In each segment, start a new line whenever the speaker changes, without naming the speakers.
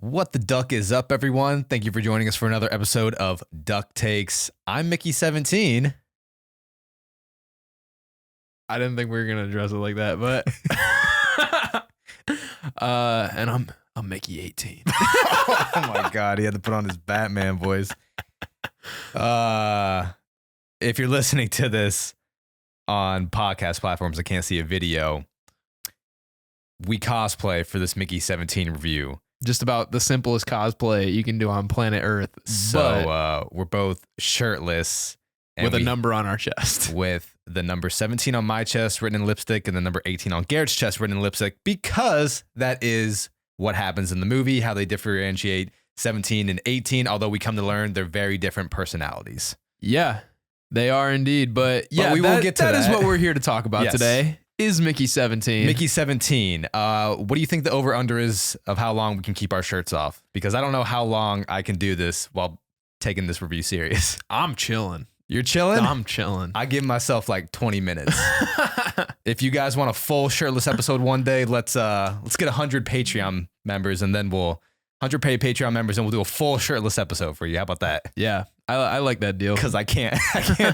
What the duck is up, everyone? Thank you for joining us for another episode of Duck Takes. I'm Mickey17.
I didn't think we were gonna address it like that, but and I'm Mickey18.
Oh my God, he had to put on his Batman voice. If you're listening to this on podcast platforms that can't see a video, we cosplay for this Mickey17 review.
Just about the simplest cosplay you can do on planet Earth.
So we're both shirtless.
With a number on our chest.
With the number 17 on my chest written in lipstick and the number 18 on Garrett's chest written in lipstick, because that is what happens in the movie, how they differentiate 17 and 18, although we come to learn they're very different personalities.
Yeah, they are indeed. But yeah,
we will get to that.
That is what we're here to talk about today, is Mickey17.
Mickey17. What do you think the over-under is of how long we can keep our shirts off? Because I don't know how long I can do this while taking this review serious.
I'm chilling.
You're chilling?
I'm chilling.
I give myself like 20 minutes. If you guys want a full shirtless episode one day, let's get 100 Patreon members, and then 100 paid Patreon members, and we'll do a full shirtless episode for you. How about that?
Yeah, I like that deal.
Because I can't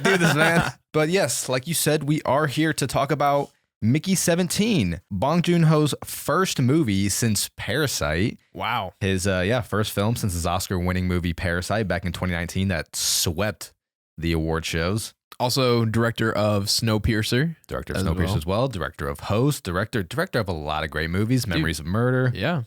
do this, man. But yes, like you said, we are here to talk about Mickey17, Bong Joon Ho's first movie since Parasite.
Wow.
His first film since his Oscar-winning movie Parasite back in 2019 that swept the award shows.
Also director of Snowpiercer.
Director of Snowpiercer as well. Director of Host. Director of a lot of great movies. Memories of Murder.
Yeah.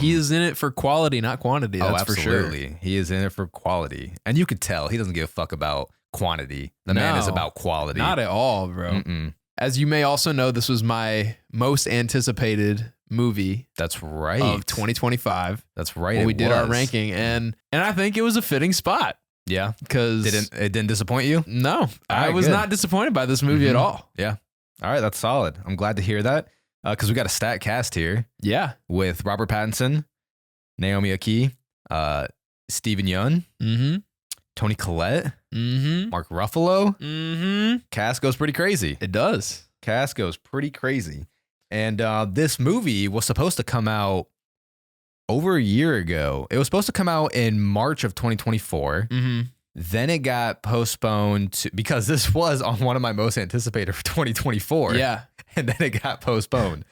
He is in it for quality, not quantity. That's
absolutely.
For sure.
He is in it for quality. And you could tell he doesn't give a fuck about quantity. The man is about quality.
Not at all, bro.
Mm-mm.
As you may also know, this was my most anticipated movie.
That's right.
Of 2025.
That's right.
When we did our ranking. And I think it was a fitting spot.
Yeah,
because
it didn't disappoint you?
No, I was not disappointed by this movie at all.
Yeah. All right, that's solid. I'm glad to hear that, because we got a stat cast here.
Yeah,
with Robert Pattinson, Naomi Aki, Steven Yeun, Toni Collette, Mark Ruffalo. Cast goes pretty crazy.
It does.
Cast goes pretty crazy. And this movie was supposed to come out over a year ago. It was supposed to come out in March of 2024. Then it got postponed because this was on one of my most anticipated for 2024.
Yeah.
And then it got postponed.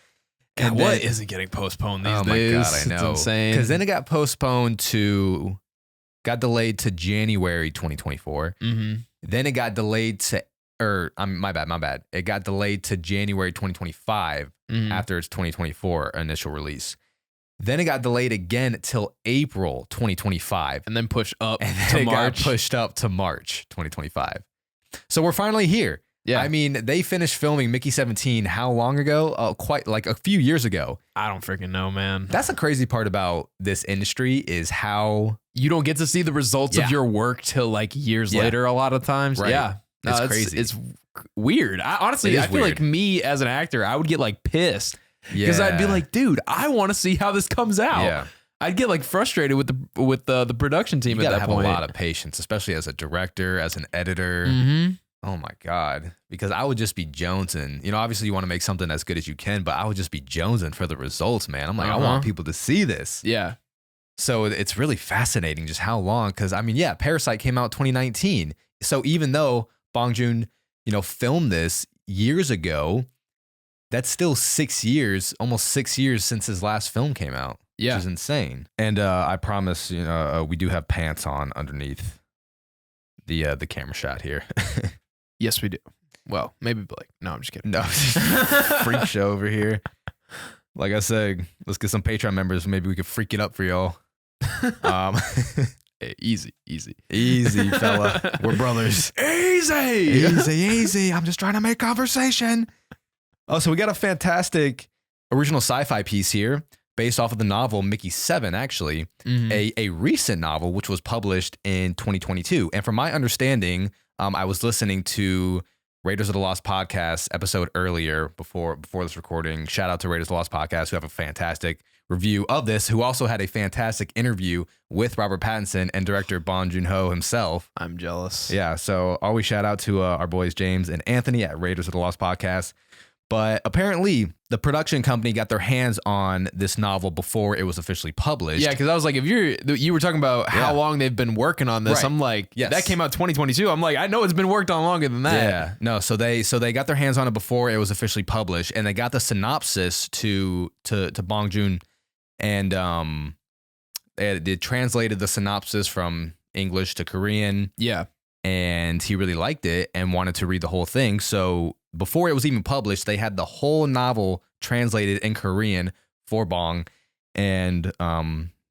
God, and what isn't getting postponed these days?
Oh my God, I know.
It's insane.
Because then it got delayed to January 2024. Then it got delayed to, my bad. It got delayed to January 2025 after its 2024 initial release. Then it got delayed again till April 2025.
And then pushed up
to
March.
Got pushed up to March 2025. So we're finally here.
Yeah.
I mean, they finished filming Mickey17 how long ago? Quite like a few years ago.
I don't freaking know, man.
That's the crazy part about this industry is how
you don't get to see the results of your work till like years later a lot of times.
Right.
Yeah. No,
it's crazy.
It's weird. I feel like me as an actor, I would get like pissed. Because I'd be like, dude, I want to see how this comes out.
Yeah.
I'd get like frustrated with the production team at that point.
You gotta have a lot of patience, especially as a director, as an editor. Oh my God. Because I would just be jonesing. You know, obviously you want to make something as good as you can, but I would just be jonesing for the results, man. I'm like, I want people to see this.
Yeah.
So it's really fascinating just how long. Because I mean, Parasite came out 2019. So even though Bong Joon, filmed this years ago, that's still 6 years, almost 6 years since his last film came out.
Yeah.
Which is insane. And I promise, we do have pants on underneath the camera shot here.
Yes, we do. Well, maybe Blake. No, I'm just kidding.
No, freak show over here. Like I said, let's get some Patreon members. Maybe we could freak it up for y'all.
Hey, easy,
fella. We're brothers.
Easy.
I'm just trying to make conversation. Oh, so we got a fantastic original sci-fi piece here based off of the novel Mickey 7, actually, a recent novel which was published in 2022. And from my understanding, I was listening to Raiders of the Lost podcast episode earlier before this recording. Shout out to Raiders of the Lost podcast, who have a fantastic review of this, who also had a fantastic interview with Robert Pattinson and director Bong Joon Ho himself.
I'm jealous.
Yeah, so always shout out to our boys James and Anthony at Raiders of the Lost podcast. But apparently, the production company got their hands on this novel before it was officially published.
Yeah, because I was like, if you were talking about how long they've been working on this, right. I'm like, that came out 2022. I'm like, I know it's been worked on longer than that.
Yeah, no. So they got their hands on it before it was officially published, and they got the synopsis to Bong Joon, and they translated the synopsis from English to Korean.
Yeah,
and he really liked it and wanted to read the whole thing. So before it was even published, they had the whole novel translated in Korean for Bong, and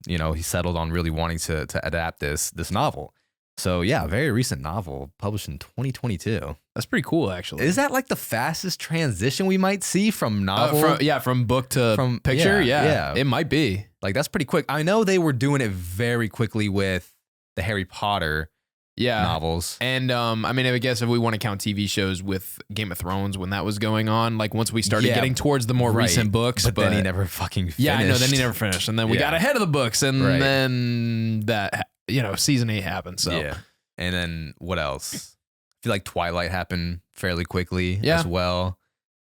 he settled on really wanting to adapt this novel. So yeah, very recent novel published in 2022.
That's pretty cool, actually.
Is that like the fastest transition we might see from novel?
From book to picture? Yeah, it might be.
Like that's pretty quick. I know they were doing it very quickly with the Harry Potter novels.
And I guess if we want to count TV shows with Game of Thrones when that was going on, like once we started getting towards the more recent books.
But then he never fucking finished.
Yeah, I know, then he never finished. And then we got ahead of the books, and then that, season 8 happened. So
yeah. And then what else? I feel like Twilight happened fairly quickly as well.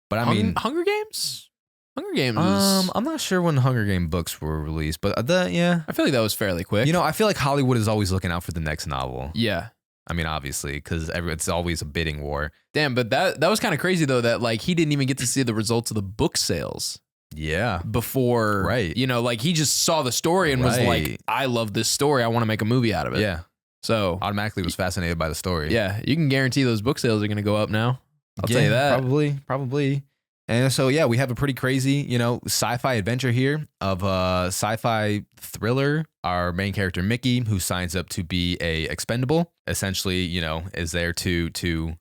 But I mean,
Hunger Games? Hunger Games.
I'm not sure when the Hunger Game books were released, but
I feel like that was fairly quick.
I feel like Hollywood is always looking out for the next novel.
Yeah.
I mean, obviously, because it's always a bidding war.
Damn, but that was kind of crazy though, that like he didn't even get to see the results of the book sales.
Yeah.
Before,
right?
Like he just saw the story and was like, "I love this story. I want to make a movie out of it."
Yeah.
So
automatically was fascinated by the story.
Yeah, you can guarantee those book sales are going to go up now. I'll tell you that.
Probably. And so, yeah, we have a pretty crazy, sci-fi adventure here of a sci-fi thriller. Our main character, Mickey, who signs up to be a expendable, essentially, is there to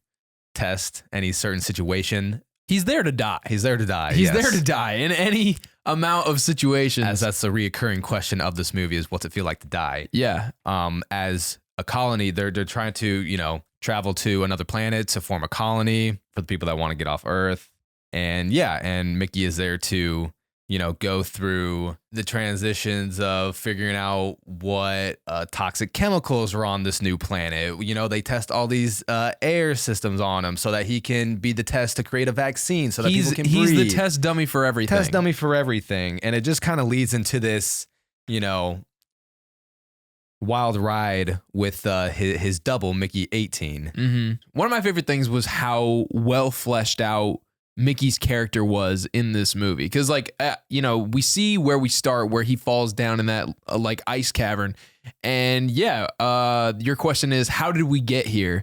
test any certain situation.
He's there to die.
He's there to die.
He's there to die in any amount of situations.
As that's the reoccurring question of this movie is, what's it feel like to die?
Yeah.
As a colony, they're trying to, travel to another planet to form a colony for the people that want to get off Earth. And Mickey is there to, go through the transitions of figuring out what toxic chemicals are on this new planet. They test all these air systems on him so that he can be the test to create a vaccine so that people can breathe.
He's the test dummy for everything.
And it just kind of leads into this, wild ride with his double, Mickey 18.
Mm-hmm. One of my favorite things was how well fleshed out Mickey's character was in this movie, because we see where we start, where he falls down in that ice cavern, and your question is, how did we get here,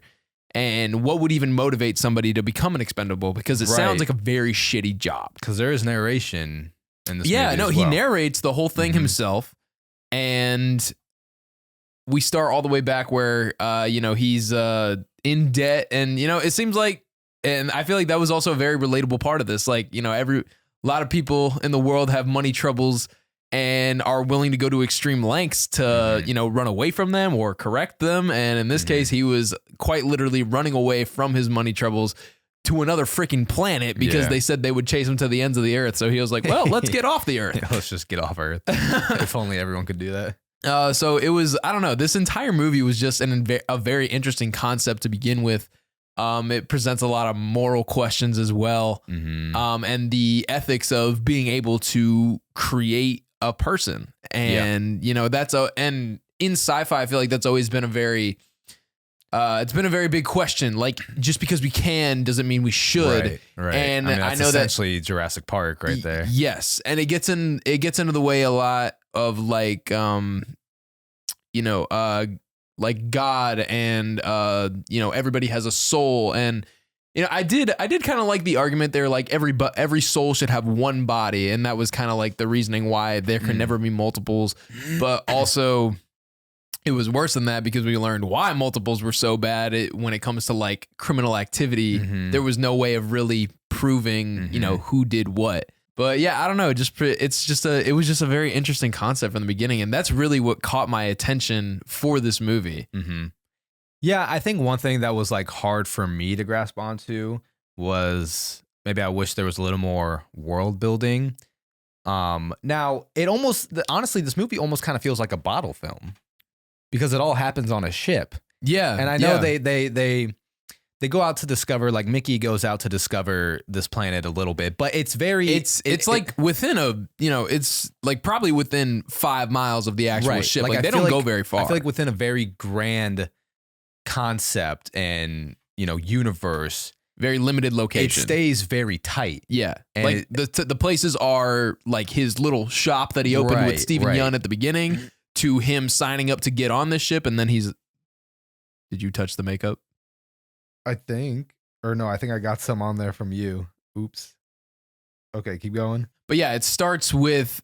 and what would even motivate somebody to become an expendable, because it sounds like a very shitty job,
because there is narration in this movie
he narrates the whole thing himself, and we start all the way back where he's in debt, and it seems like. And I feel like that was also a very relatable part of this. Like, a lot of people in the world have money troubles and are willing to go to extreme lengths to, run away from them or correct them. And in this case, he was quite literally running away from his money troubles to another freaking planet because they said they would chase him to the ends of the earth. So he was like, well, let's get off the earth.
Let's just get off Earth. If only everyone could do that.
So it was, I don't know, this entire movie was just a very interesting concept to begin with. It presents a lot of moral questions as well, and the ethics of being able to create a person, and and in sci-fi, I feel like that's always been a very, it's been a very big question. Like, just because we can doesn't mean we should.
Right.
And
I know essentially that Jurassic Park right there.
Yes, and it gets into the way a lot of like God and everybody has a soul, and I did kind of like the argument there, like every soul should have one body, and that was kind of like the reasoning why there can never be multiples, but also it was worse than that because we learned why multiples were so bad when it comes to like criminal activity. There was no way of really proving who did what. But yeah, I don't know. It was just a very interesting concept from the beginning, and that's really what caught my attention for this movie.
Yeah, I think one thing that was like hard for me to grasp onto was maybe I wish there was a little more world building. Now honestly, this movie almost kind of feels like a bottle film because it all happens on a ship.
Yeah,
and I know they they go out to discover, like Mickey goes out to discover this planet a little bit, but it's very,
it's like within a, it's like probably within 5 miles of the actual ship. Like they don't go very far.
I feel like within a very grand concept and, universe,
very limited location.
It stays very tight.
Yeah.
And
like the places are like his little shop that he opened with Steven Yeun at the beginning to him signing up to get on this ship. And then did you touch the makeup?
I think, or no, I think I got some on there from you. Oops. Okay, keep going.
But yeah, it starts with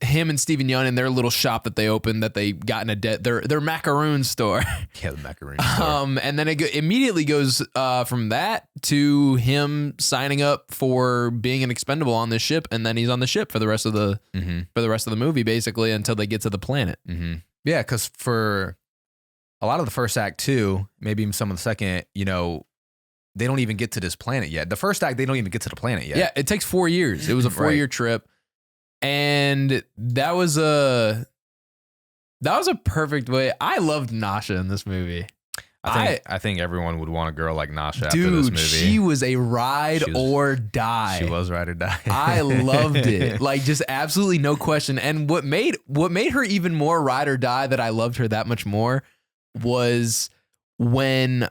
him and Steven Yeun in their little shop that they opened that they got in their macaroon store.
Yeah, the macaroon store.
And then it immediately goes from that to him signing up for being an expendable on this ship, and then he's on the ship for the rest of the movie, basically, until they get to the planet.
Mm-hmm. Yeah, because for a lot of the first act too, maybe even some of the second, they don't even get to this planet yet. The first act, they don't even get to the planet yet.
Yeah, it takes 4 years. It was a 4-year trip. And that was a perfect way. I loved Nasha in this movie.
I think everyone would want a girl like Nasha after this movie.
She was a ride or die.
She was ride or die.
I loved it. Like, just absolutely no question. And what made her even more ride or die, that I loved her that much more, was when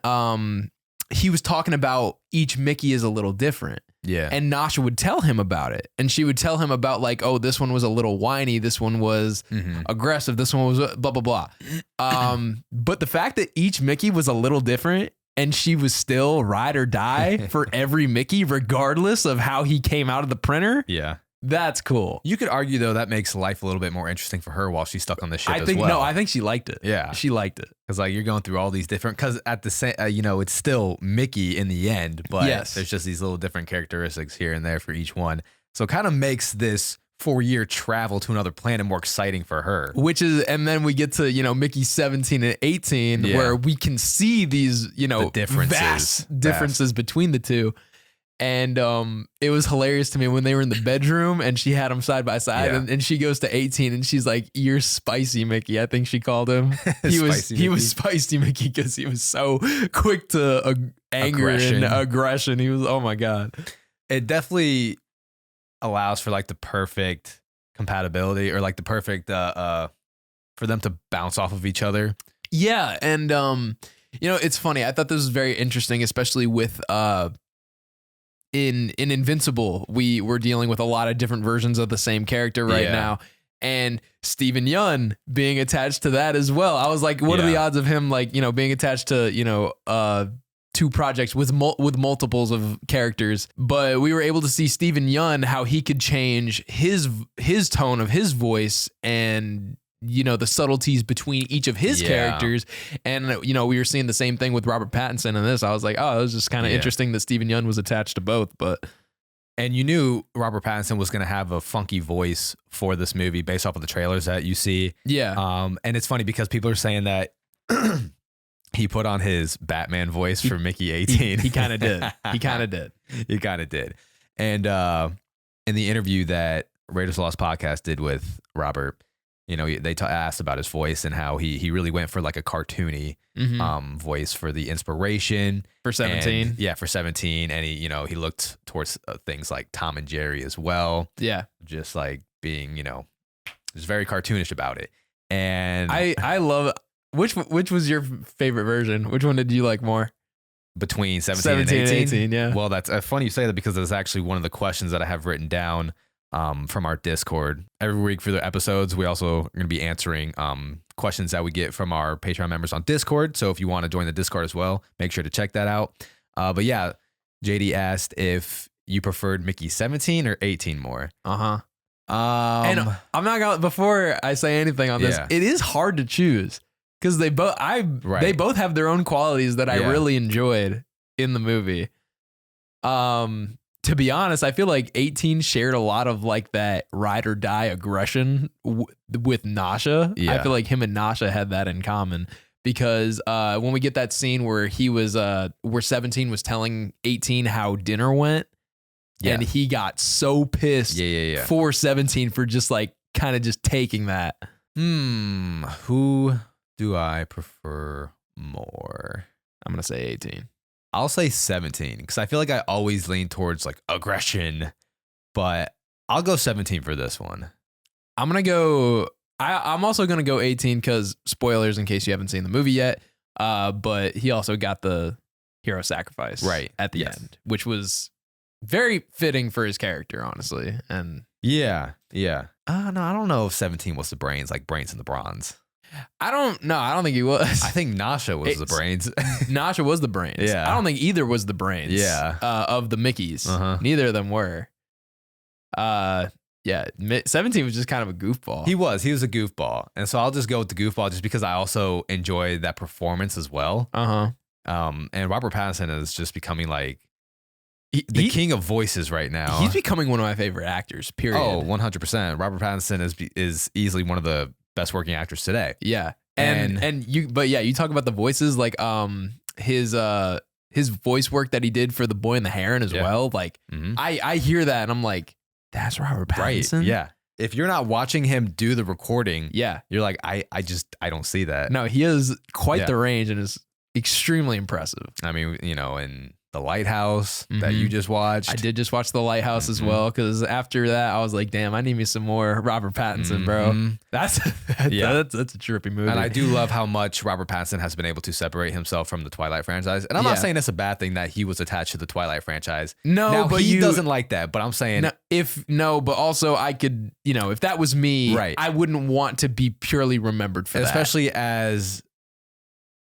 he was talking about each Mickey is a little different.
Yeah.
And Nasha would tell him about it. And she would tell him about, like, oh, this one was a little whiny. This one was aggressive. This one was blah, blah, blah. But the fact that each Mickey was a little different and she was still ride or die for every Mickey, regardless of how he came out of the printer.
Yeah.
That's cool.
You could argue, though, that makes life a little bit more interesting for her while she's stuck on the ship
No, I think she liked it.
Yeah.
She liked it.
Because, like, you're going through all these different, because at the same, it's still Mickey in the end, but there's just these little different characteristics here and there for each one. So it kind of makes this 4-year travel to another planet more exciting for her.
And then we get to, Mickey 17 and 18, where we can see these, the vast differences between the two. And it was hilarious to me when they were in the bedroom and she had them side by side, and she goes to 18 and she's like, "You're spicy, Mickey." I think she called him. He was spicy, Mickey, because he was so quick to anger and aggression. He was, oh my God.
It definitely allows for like the perfect compatibility, or like the perfect for them to bounce off of each other.
Yeah, and it's funny. I thought this was very interesting, especially with in Invincible, we were dealing with a lot of different versions of the same character now, and Steven Yeun being attached to that as well. I was like, what are the odds of him, like, being attached to, 2 projects with multiples of characters? But we were able to see Steven Yeun, how he could change his tone of his voice and the subtleties between each of his characters. And, we were seeing the same thing with Robert Pattinson in this. I was like, oh, it was just kind of interesting that Steven Yeun was attached to both.
And you knew Robert Pattinson was going to have a funky voice for this movie based off of the trailers that you see.
Yeah.
And it's funny because people are saying that he put on his Batman voice for Mickey 18.
He kind of did. He kind of did.
And in the interview that Raiders of the Lost podcast did with Robert, they asked about his voice and how he really went for like a cartoony voice for the inspiration
for 17.
And, for 17, and he looked towards things like Tom and Jerry as well.
Yeah,
just like being just very cartoonish about it. And
I love which was your favorite version? Which one did you like more?
Between 17 and 18?
Yeah.
Well, that's funny you say that, because it's actually one of the questions that I have written down from our Discord. Every week for the episodes, we also are going to be answering questions that we get from our Patreon members on Discord. So if you want to join the Discord as well, make sure to check that out. But yeah, JD asked if you preferred Mickey 17 or 18 more.
And I'm not gonna, before I say anything on this, it is hard to choose, because they both have their own qualities that I really enjoyed in the movie. To be honest, I feel like 18 shared a lot of like that ride or die aggression with Nasha. Yeah. I feel like him and Nasha had that in common, because when we get that scene where where 17 was telling 18 how dinner went, and he got so pissed for 17 for just like kind of just taking that.
Who do I prefer more?
I'm going to say 18.
I'll say 17 because I feel like I always lean towards like aggression, but I'll go 17 for this one.
I'm gonna go. I'm also gonna go 18 because spoilers in case you haven't seen the movie yet. But he also got the hero sacrifice
right
at the end, which was very fitting for his character, honestly. And
yeah. No, I don't know if 17 was the brains, like brains in the bronze.
I don't know. I don't think he was.
I think Nasha was the brains.
Nasha was the brains.
Yeah.
I don't think either was the brains.
Yeah.
Of the Mickeys.
Uh-huh.
Neither of them were. Yeah. 17 was just kind of a goofball.
He was a goofball. And so I'll just go with the goofball just because I also enjoy that performance as well. And Robert Pattinson is just becoming like the king of voices right now.
He's becoming one of my favorite actors, period.
Oh, 100%. Robert Pattinson is easily one of the best working actors today.
Yeah. And you talk about the voices, like his voice work that he did for the boy in the heron as well. Like I hear that and I'm like, that's Robert Pattinson.
Right. Yeah. If you're not watching him do the recording,
yeah,
you're like, I don't see that.
No, he has quite the range and is extremely impressive.
I mean, in The Lighthouse that you just watched.
I did just watch The Lighthouse as well, because after that I was like, damn, I need me some more Robert Pattinson, bro. That's a trippy movie.
And I do love how much Robert Pattinson has been able to separate himself from the Twilight franchise. And I'm not saying it's a bad thing that he was attached to the Twilight franchise.
No,
now,
but
he doesn't like that. But I'm saying
but also I could, if that was me,
right,
I wouldn't want to be purely remembered for
especially
that.
as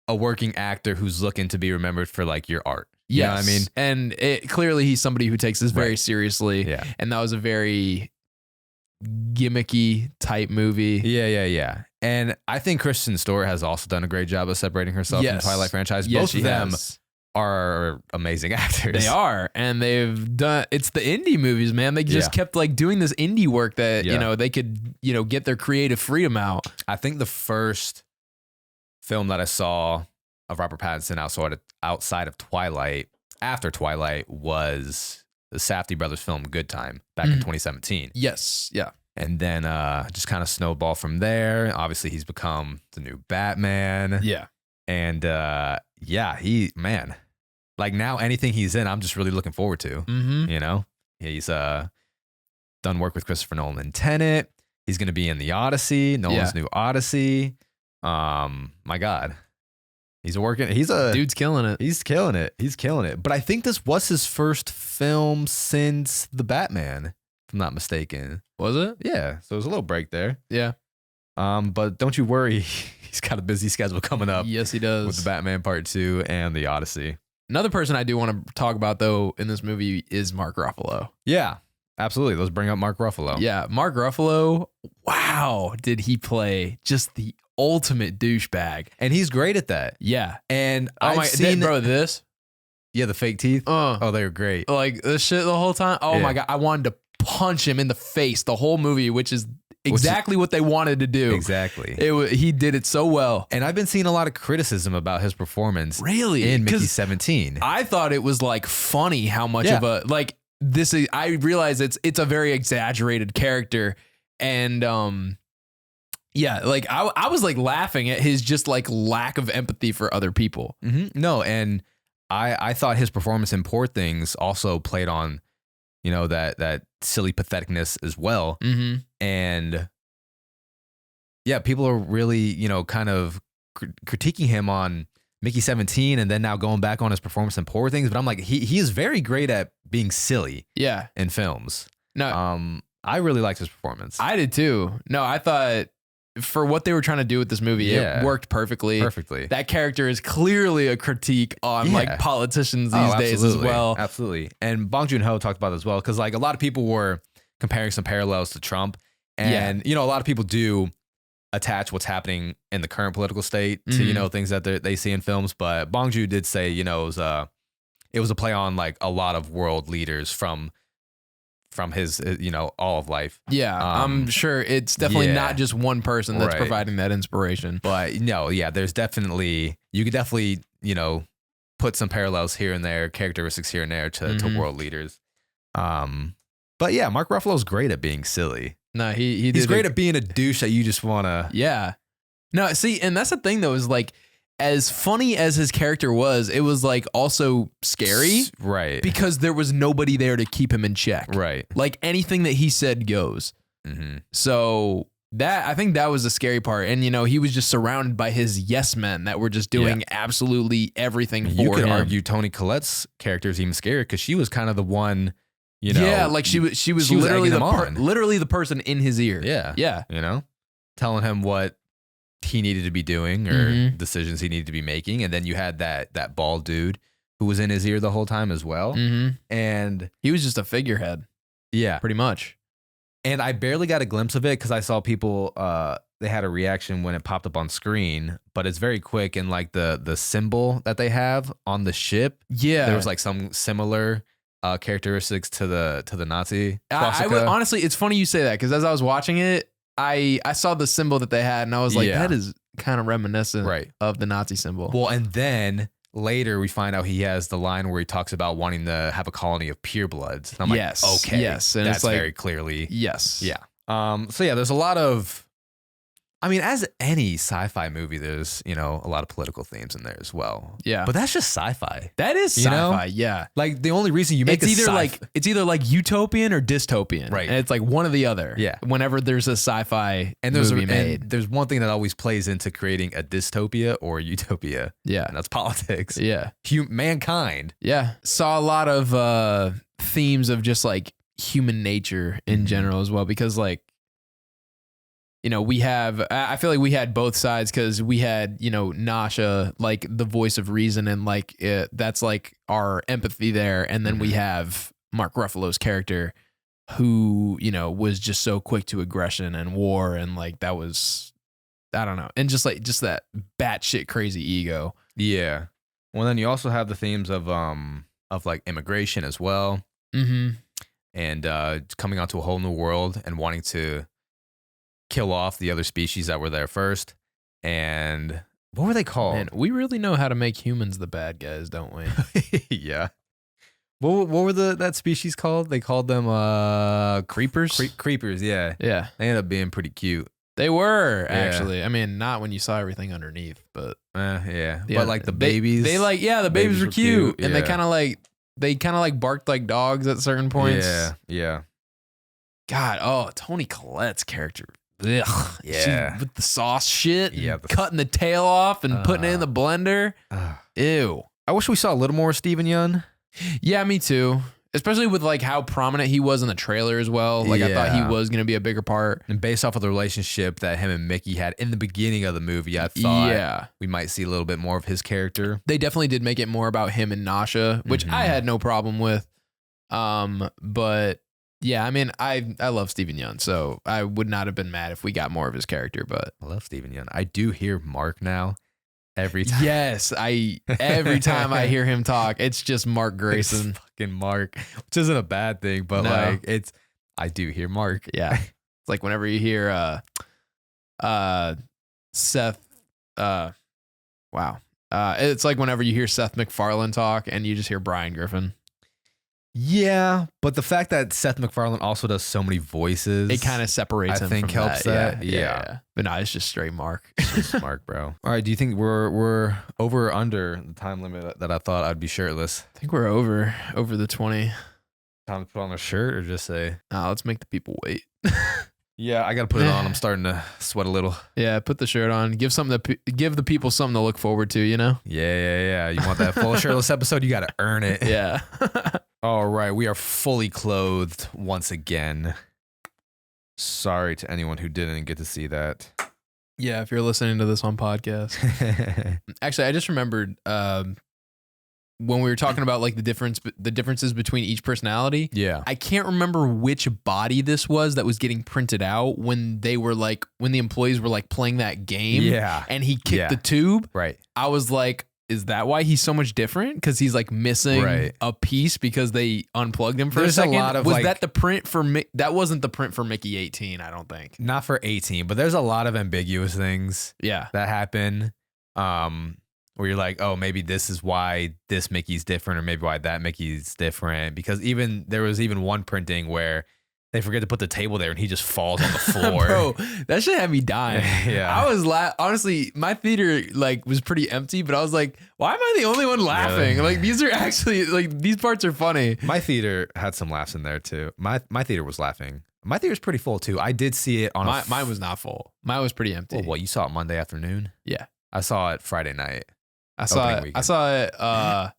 a working actor who's looking to be remembered for like your art. You know what I mean?
And clearly he's somebody who takes this very seriously.
Yeah.
And that was a very gimmicky type movie.
Yeah. And I think Kristen Stewart has also done a great job of separating herself from the Twilight franchise. Both of them are amazing actors.
They are. And they've done, it's the indie movies, man. They just kept like doing this indie work that, they could, get their creative freedom out.
I think the first film that I saw of Robert Pattinson outside of Twilight, after Twilight, was the Safdie brothers film Good Time back in 2017.
Yes. Yeah.
And then just kind of snowball from there. Obviously, he's become the new Batman.
Yeah.
And like now anything he's in, I'm just really looking forward to. He's done work with Christopher Nolan in Tenet. He's going to be in the Odyssey, Nolan's new Odyssey. My God. Dude's killing it. He's killing it. But I think this was his first film since The Batman, if I'm not mistaken.
Was it?
Yeah. So it was a little break there.
Yeah.
But don't you worry. He's got a busy schedule coming up.
Yes, he does.
With The Batman Part 2 and The Odyssey.
Another person I do want to talk about, though, in this movie is Mark Ruffalo.
Yeah, absolutely. Let's bring up Mark Ruffalo.
Yeah, Mark Ruffalo. Wow. Did he play just the ultimate douchebag.
And he's great at that.
Yeah.
And
I've seen this.
Yeah, the fake teeth. Oh, they were great.
Like this shit the whole time. Oh my God. I wanted to punch him in the face the whole movie, which is exactly what they wanted to do.
Exactly.
He did it so well.
And I've been seeing a lot of criticism about his performance.
Really?
In Mickey 17.
I thought it was like funny how much of a like this is. I realize it's a very exaggerated character, and yeah, like I was like laughing at his just like lack of empathy for other people.
Mm-hmm. No, and I thought his performance in Poor Things also played on, that silly patheticness as well.
Mm-hmm.
And yeah, people are really, kind of critiquing him on Mickey 17 and then now going back on his performance in Poor Things. But I'm like, he is very great at being silly.
Yeah.
In films.
No,
I really liked his performance.
I did too. No, I thought for what they were trying to do with this movie, it worked perfectly. That character is clearly a critique on like politicians these days as well.
Absolutely. And Bong Joon Ho talked about it as well, because like a lot of people were comparing some parallels to Trump, and a lot of people do attach what's happening in the current political state to things that they see in films. But Bong Joon did say it was a play on like a lot of world leaders from his, all of life. Yeah,
I'm sure it's definitely not just one person that's providing that inspiration.
But no, yeah, you could definitely, put some parallels here and there, characteristics here and there to world leaders. But yeah, Mark Ruffalo's great at being silly.
No, he's
great at being a douche that you just want to.
Yeah. No, see, and that's the thing though, is like as funny as his character was, it was like also scary,
right?
Because there was nobody there to keep him in check,
Right.
Like anything that he said goes.
Mm-hmm.
So I think that was the scary part, and he was just surrounded by his yes men that were just doing absolutely everything for him.
You could argue Toni Collette's character is even scarier because she was kind of the one,
Yeah, like she was literally literally the person in his ear.
Yeah. Telling him what he needed to be doing or
Mhm.
decisions he needed to be making, and then you had that bald dude who was in his ear the whole time as well, and
He was just a figurehead,
yeah,
pretty much.
and I barely got a glimpse of it because I saw people they had a reaction when it popped up on screen, but it's very quick, and like the symbol that they have on the ship,
Yeah,
there was like some similar characteristics to the Nazi
I
swastika.
would honestly, it's funny you say that because as I was watching it, I saw the symbol that they had and I was like,
Yeah.
that is kind of reminiscent
Right.
of the Nazi symbol.
Well, and then later we find out he has the line where he talks about wanting to have a colony of purebloods. And I'm
Yes,
like, okay,
yes, and
that's
it's like-
very clearly,
Yes.
yeah. So yeah, there's a lot of, I mean, as any sci-fi movie, there's a lot of political themes in there as well.
Yeah.
But that's just sci-fi.
That is
You know?
sci-fi. Yeah.
Like the only reason you make
It's either like utopian or dystopian.
Right.
And it's like one or the other.
Yeah.
Whenever there's a sci-fi
and there's
movie made.
and there's one thing that always plays into creating a dystopia or a utopia,
Yeah.
and that's politics.
Yeah.
Mankind.
Yeah. Saw a lot of themes of just like human nature in general as well, because like, I feel like we had both sides because we had, Nasha, like the voice of reason, and like that's like our empathy there. And then we have Mark Ruffalo's character who, was just so quick to aggression and war. And like that was, I don't know. And just that batshit crazy ego.
Yeah. Well, then you also have the themes of like immigration as well,
Mm-hmm.
and coming onto a whole new world and wanting to kill off the other species that were there first. And what were they called?
And we really know how to make humans the bad guys, don't we?
Yeah. What were that species called? They called them
Creepers?
Creepers, yeah.
Yeah.
They ended up being pretty cute.
They were,
Yeah.
actually. I mean, not when you saw everything underneath, but
Yeah.
yeah,
But like the babies.
They like, yeah, the babies were cute. And they
yeah.
kind of like barked like dogs at certain points.
Yeah.
God, Toni Collette's character. Ugh.
Yeah.
With the sauce shit.
Yeah,
And cutting the tail off and putting it in the blender. Ew.
I wish we saw a little more Steven Yeun.
Yeah, me too. Especially with like how prominent he was in the trailer as well. Like I thought he
Yeah.
was going to be a bigger part.
And based off of the relationship that him and Mickey had in the beginning of the movie, I thought
Yeah.
we might see a little bit more of his character.
They definitely did make it more about him and Nasha, which I had no problem with. But yeah, I mean, I love Steven Yeun, so I would not have been mad if we got more of his character. But
I love Steven Yeun. I do hear Mark now every time.
yes, every time I hear him talk, it's just Mark
It's
Grayson.
fucking Mark, which isn't a bad thing, but
No.
like I do hear Mark.
Yeah, it's like whenever you hear Seth. Wow. It's like whenever you hear Seth MacFarlane talk and you just hear Brian Griffin.
Yeah, but the fact that Seth MacFarlane also does so many voices,
It kind of separates
I
him
think
from
helps
that.
that.
Yeah.
Yeah.
But no, it's just straight Mark.
It's Mark, bro. All right, do you think we're over or under the time limit that I thought I'd be shirtless?
I think we're over the 20.
Time to put on a shirt or just say,
Let's make the people wait.
yeah, I got to put it on. I'm starting to sweat a little.
Yeah, put the shirt on. Give the people something to look forward to,
Yeah. You want that full shirtless episode? You got to earn it.
Yeah.
All right, we are fully clothed once again. Sorry to anyone who didn't get to see that.
Yeah, if you're listening to this on podcast. Actually, I just remembered when we were talking about like the differences between each personality.
Yeah.
I can't remember which body this was that was getting printed out when the employees were like playing that game.
Yeah.
And he kicked
Yeah.
the tube.
Right.
I was like, is that why he's so much different? Because he's like missing
Right.
a piece because they unplugged him for
There's
a
a
second.
lot of,
was
like-
that the print for that wasn't the print for Mickey 18, I don't think.
Not for 18, but there's a lot of ambiguous things
Yeah.
that happen. Where you're like, oh, maybe this is why this Mickey's different, or maybe why that Mickey's different. Because there was even one printing where they forget to put the table there and he just falls on the floor.
Bro, that shit had me dying.
Yeah.
I was honestly, my theater like was pretty empty, but I was like, why am I the only one laughing?
Really?
Like these are actually like these parts are funny.
My theater had some laughs in there too. My theater was laughing. My theater's pretty full too. I did see it on
mine was not full. Mine was pretty empty.
Well, what, you saw it Monday afternoon?
Yeah.
I saw it Friday night.
I saw it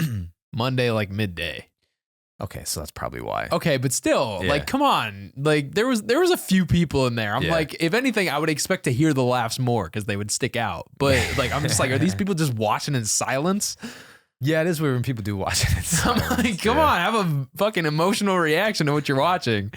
Monday like midday.
Okay, so that's probably why.
Okay, but still,
Yeah.
like, come on. Like, there was a few people in there. I'm
Yeah.
like, if anything, I would expect to hear the laughs more because they would stick out. But like, I'm just like, are these people just watching in silence?
Yeah, it is weird when people do watch it. In
I'm
silence.
like, come on, have a fucking emotional reaction to what you're watching.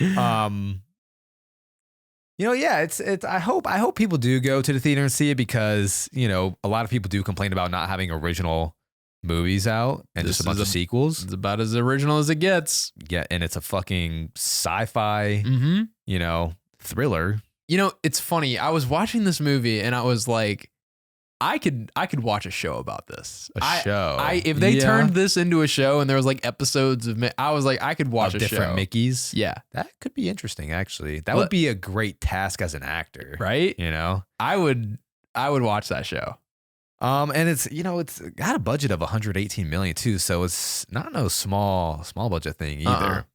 You know, yeah, it's. I hope people do go to the theater and see it because a lot of people do complain about not having original movies out and
This
just a bunch
is
of sequels.
It's about as original as it gets.
Yeah, and it's a fucking sci-fi,
Mm-hmm.
Thriller.
It's funny. I was watching this movie and I was like, I could watch a show about this.
Show.
If they turned this into a show and there was like episodes of I was like, I could watch
of
a
different
show.
Mickeys.
Yeah.
That could be interesting, actually. That would be a great task as an actor.
Right? I would watch that show.
And it's got a budget of 118 million too, so it's not no small budget thing either.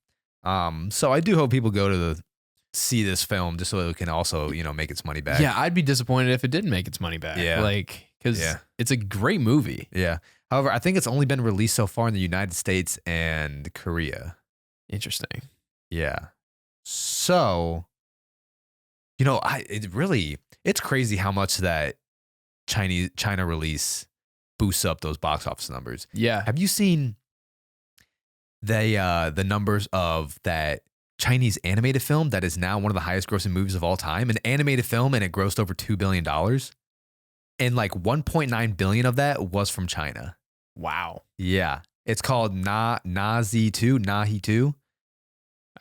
So I do hope people go to see this film just so it can also make its money back.
Yeah, I'd be disappointed if it didn't make its money back.
Yeah.
Like, because it's a great movie.
Yeah. However, I think it's only been released so far in the United States and Korea.
Interesting.
Yeah. So, it's crazy how much that China release boosts up those box office numbers.
Yeah.
Have you seen the numbers of that Chinese animated film that is now one of the highest grossing movies of all time? An animated film, and it grossed over $2 billion. And like 1.9 billion of that was from China.
Wow.
Yeah. It's called Nazi 2, Nahi 2.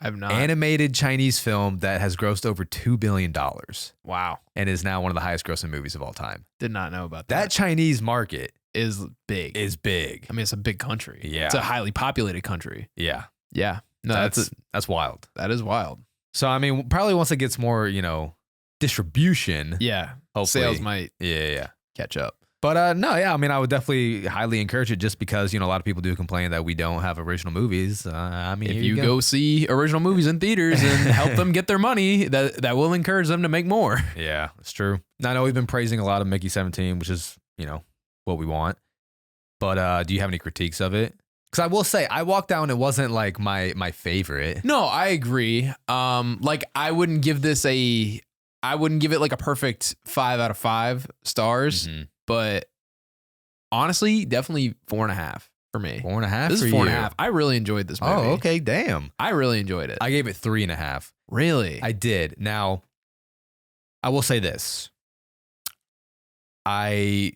I've not.
Animated Chinese film that has grossed over $2 billion
Wow.
and is now one of the highest grossing movies of all time.
Did not know about
That
that.
Chinese market
Is big.
is big.
I mean, it's a big country.
Yeah.
It's a highly populated country.
Yeah.
Yeah. No,
That's wild.
that is wild.
So, I mean, probably once it gets more, distribution.
Yeah.
Hopefully.
Sales might
Yeah.
catch up.
But no, yeah, I mean, I would definitely highly encourage it just because, a lot of people do complain that we don't have original movies. I mean,
If
here
you go see original movies in theaters and help them get their money, that will encourage them to make more.
Yeah, it's true. Now, I know we've been praising a lot of Mickey 17, which is, what we want. But do you have any critiques of it? Because I will say, I walked out and it wasn't like my favorite.
No, I agree. Like I wouldn't give it like a perfect 5 out of 5 stars, but honestly, definitely 4.5 for me.
4.5.
This
for
is
you.
4.5. I really enjoyed this movie.
Oh, okay, damn.
I really enjoyed it.
I gave it 3.5.
Really?
I did. Now, I will say this. I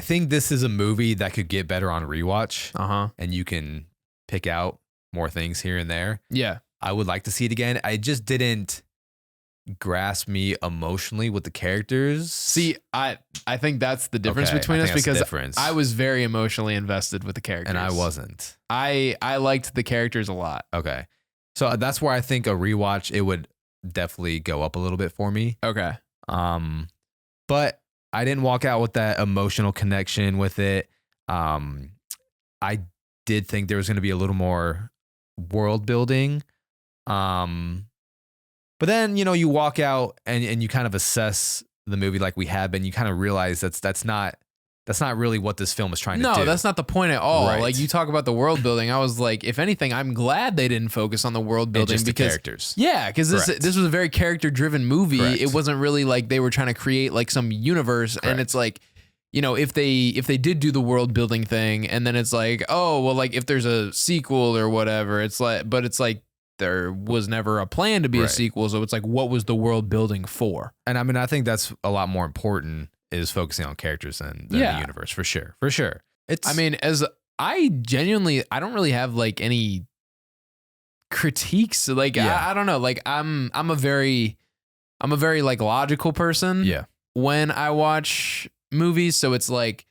think this is a movie that could get better on rewatch, and you can pick out more things here and there.
Yeah.
I would like to see it again. I just didn't grasp me emotionally with the characters.
See, I think that's the difference
Okay,
between
I
us
think that's the
because
difference.
I was very emotionally invested with the characters.
And I wasn't.
I liked the characters a lot.
Okay. So that's where I think a rewatch, it would definitely go up a little bit for me.
Okay.
But I didn't walk out with that emotional connection with it. I did think there was going to be a little more world building. But then, you walk out and you kind of assess the movie like we have been. You kind of realize that's not really what this film is trying to do.
No, that's not the point at all.
Right.
Like you talk about the world building. I was like, if anything, I'm glad they didn't focus on the world building
just the
because
characters.
Yeah, because this was a very character driven movie.
Correct.
It wasn't really like they were trying to create like some universe.
Correct.
And it's like, if they did do the world building thing, and then it's like, oh well, like if there's a sequel or whatever, it's like there was never a plan to be a sequel. So it's like, what was the world building for?
And I mean, I think that's a lot more important is focusing on characters than the universe for sure. For sure.
As I don't really have like any critiques. Like, I don't know. Like I'm a very like logical person.
Yeah.
When I watch movies. So it's like,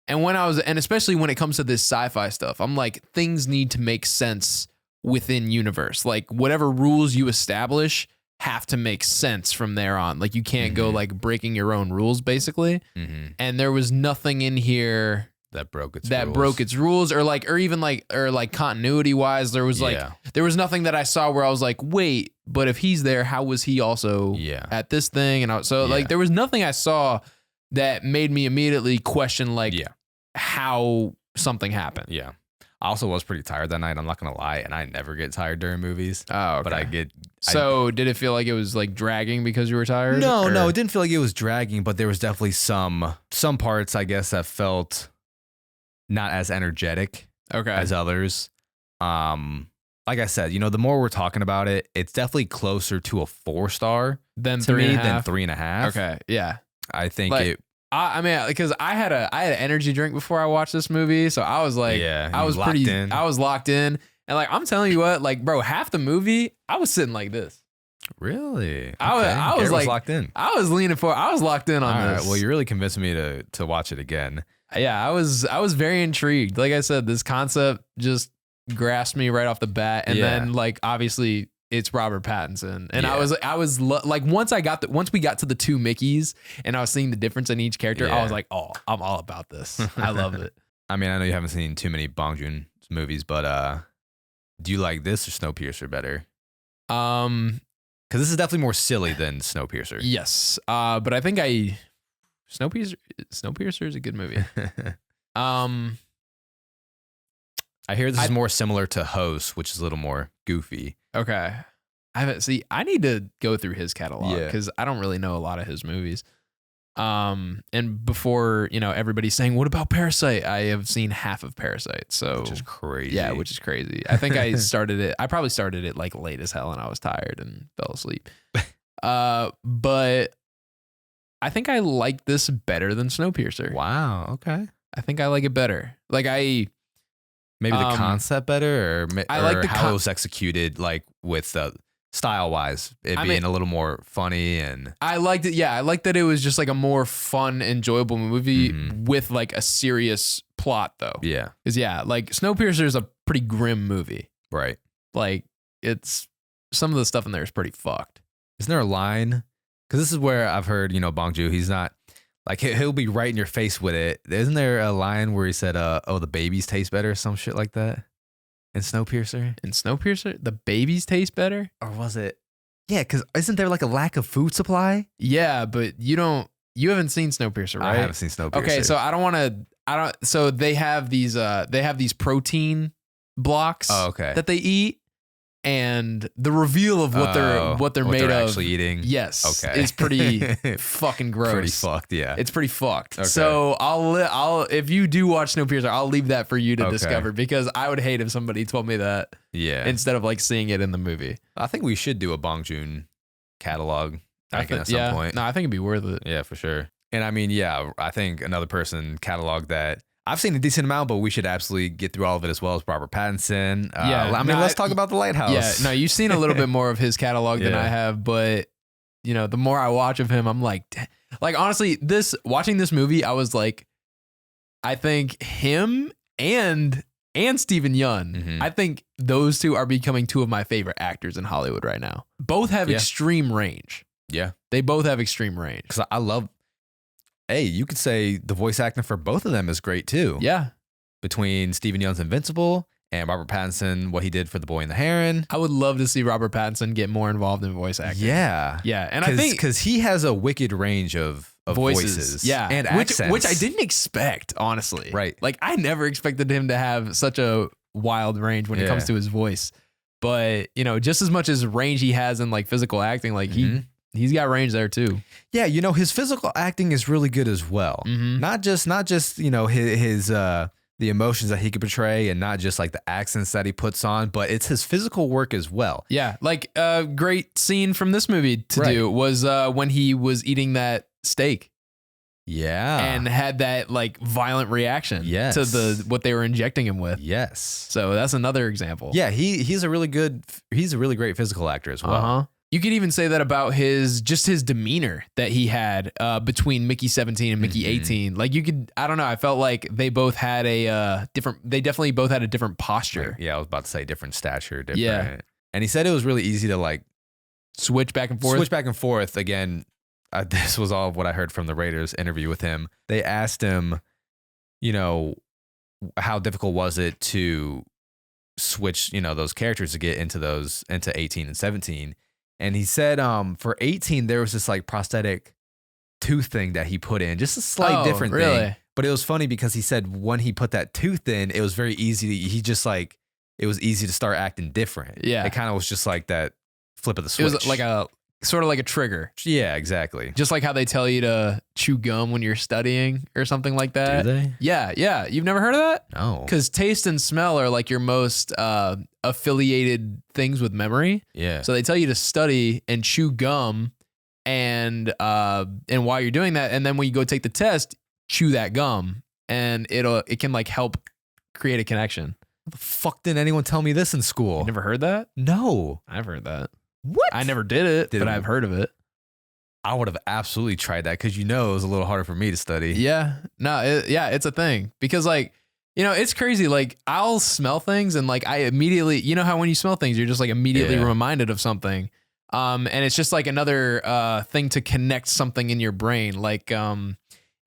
and especially when it comes to this sci-fi stuff, I'm like, things need to make sense within universe. Like whatever rules you establish have to make sense from there on. Like you can't go like breaking your own rules basically. And there was nothing in here
that broke its
rules or even continuity wise. There was there was nothing that I saw where I was like, wait, but if he's there, how was he also at this thing? And like there was nothing I saw that made me immediately question like how something happened.
Yeah. I also was pretty tired that night. I'm not gonna lie, and I never get tired during movies.
Oh, okay.
But I get.
So did it feel like it was like dragging because you were tired?
No, no, it didn't feel like it was dragging, but there was definitely some parts I guess that felt not as energetic as others. Like I said, the more we're talking about it, it's definitely closer to a 4-star
than
to me than 3.5.
Okay, yeah,
I think
I mean, because I had an energy drink before I watched this movie, so I was like, I was locked in, and like I'm telling you what, like bro, half the movie I was sitting like this.
Really? Okay.
I was like
locked in.
I was leaning forward. I was locked in on this.
Right, well, you really convinced me to watch it again.
Yeah, I was very intrigued. Like I said, this concept just grasped me right off the bat, and then like obviously it's Robert Pattinson, and I was like once we got to the two Mickeys, and I was seeing the difference in each character, I was like, oh, I'm all about this. I love it.
I mean, I know you haven't seen too many Bong Joon movies, but do you like this or Snowpiercer better? Because this is definitely more silly than Snowpiercer.
Yes, but I think Snowpiercer is a good movie.
I hear this is more similar to Host, which is a little more goofy.
Okay. I need to go through his catalog because I don't really know a lot of his movies. And before, everybody's saying, what about Parasite? I have seen half of Parasite. So
which is crazy.
Yeah, which is crazy. I think I probably started it like late as hell and I was tired and fell asleep. But I think I like this better than Snowpiercer.
Wow. Okay.
I think I like it better. Like
maybe the concept better, or
I like
how it was executed, like with style wise, being a little more funny, and
I liked it. Yeah, I liked that it was just like a more fun, enjoyable movie with like a serious plot, though.
Yeah,
because like Snowpiercer is a pretty grim movie,
right?
Like it's some of the stuff in there is pretty fucked.
Isn't there a line? Because this is where I've heard Bong Joon, he's not. Like, he'll be right in your face with it. Isn't there a line where he said, oh, the babies taste better or some shit like that? In Snowpiercer?
In Snowpiercer? The babies taste better?
Or was it? Yeah, because isn't there like a lack of food supply?
Yeah, but you haven't seen Snowpiercer, right?
I haven't seen Snowpiercer.
Okay, so so they have these protein blocks that they eat. And the reveal of what they're made of
actually eating.
Yes. Okay. Is pretty fucking gross.
Pretty fucked, yeah.
It's pretty fucked. Okay. So I'll if you do watch Snowpiercer, I'll leave that for you to discover, because I would hate if somebody told me that instead of like seeing it in the movie.
I think we should do a Bong Joon catalog at some point.
No, I think it'd be worth it.
Yeah, for sure. And I mean, I think another person catalog that I've seen a decent amount, but we should absolutely get through all of it as well as Robert Pattinson. Let's talk about The Lighthouse.
Yeah, no, you've seen a little bit more of his catalog than I have, but the more I watch of him, I'm like honestly, watching this movie, I was like, I think him and Steven Yeun, I think those two are becoming two of my favorite actors in Hollywood right now. Both have extreme range.
Yeah,
they both have extreme range.
Because I love. Hey, you could say the voice acting for both of them is great too.
Yeah.
Between Steven Yeun's Invincible and Robert Pattinson, what he did for The Boy and the Heron.
I would love to see Robert Pattinson get more involved in voice acting.
Yeah.
Yeah. And I think
because he has a wicked range of voices.
Yeah.
And accents.
Which I didn't expect, honestly.
Right.
Like I never expected him to have such a wild range when it comes to his voice. But, just as much as range he has in like physical acting, like he's got range there too.
Yeah, his physical acting is really good as well. Not just his the emotions that he could portray, and not just like the accents that he puts on, but it's his physical work as well.
Yeah, like a great scene from this movie to do was when he was eating that steak.
Yeah.
And had that like violent reaction to what they were injecting him with.
Yes.
So that's another example.
Yeah, he's a really great physical actor as well.
You could even say that about his demeanor that he had between Mickey 17 and Mickey 18. Like I don't know. I felt like they both had they definitely both had a different posture.
Like, I was about to say different stature. Different.
Yeah.
And he said it was really easy to like
switch back and forth.
Again, this was all what I heard from the Raiders interview with him. They asked him, how difficult was it to switch, those characters to get into 18 and 17. And he said, for 18, there was this like prosthetic tooth thing that he put in, just a slight different thing. But it was funny because he said when he put that tooth in, it was very easy. It was easy to start acting different.
Yeah.
It kind of was just like that flip of the switch.
It was like sort of like a trigger.
Yeah, exactly.
Just like how they tell you to chew gum when you're studying or something like that.
Do they?
Yeah. You've never heard of that?
No.
Because taste and smell are like your most affiliated things with memory.
Yeah.
So they tell you to study and chew gum, and while you're doing that, and then when you go take the test, chew that gum, and it can like help create a connection.
How the fuck didn't anyone tell me this in school?
You never heard that?
No.
I've heard that.
What?
I never did it, but I've heard of it.
I would have absolutely tried that because it was a little harder for me to study.
Yeah. No, it's a thing because like, it's crazy. Like I'll smell things and like I immediately, how when you smell things, you're just like immediately reminded of something. And it's just like another thing to connect something in your brain. Like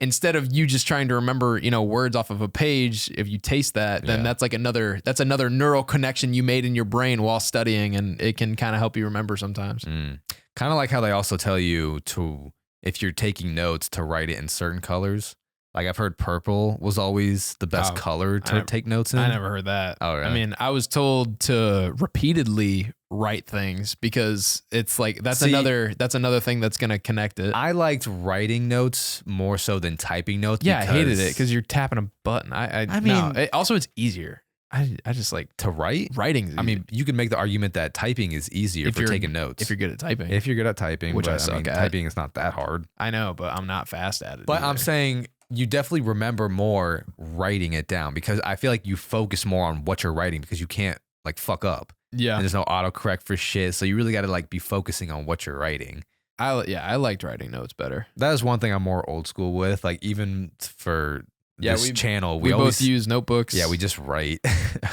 instead of you just trying to remember, words off of a page, if you taste that, then that's another neural connection you made in your brain while studying, and it can kind of help you remember sometimes.
Kind of like how they also tell you to, if you're taking notes, to write it in certain colors. Like I've heard purple was always the best color to take notes in.
I never heard that.
Oh, really?
I mean, I was told to repeatedly write things because it's like that's another thing that's gonna connect it.
I liked writing notes more so than typing notes.
Yeah, I hated it because you're tapping a button. I mean, also it's easier. I just like
to write.
Writing.
I mean, you can make the argument that typing is easier for taking notes
if you're good at typing.
If you're good at typing,
which I suck at.
Typing is not that hard.
I know, but I'm not fast at it.
But
either.
I'm saying you definitely remember more writing it down because I feel like you focus more on what you're writing because you can't like fuck up.
Yeah.
And there's no autocorrect for shit. So you really got to like be focusing on what you're writing.
I liked writing notes better.
That is one thing I'm more old school with. Like even for this channel,
we both use notebooks.
Yeah, we just write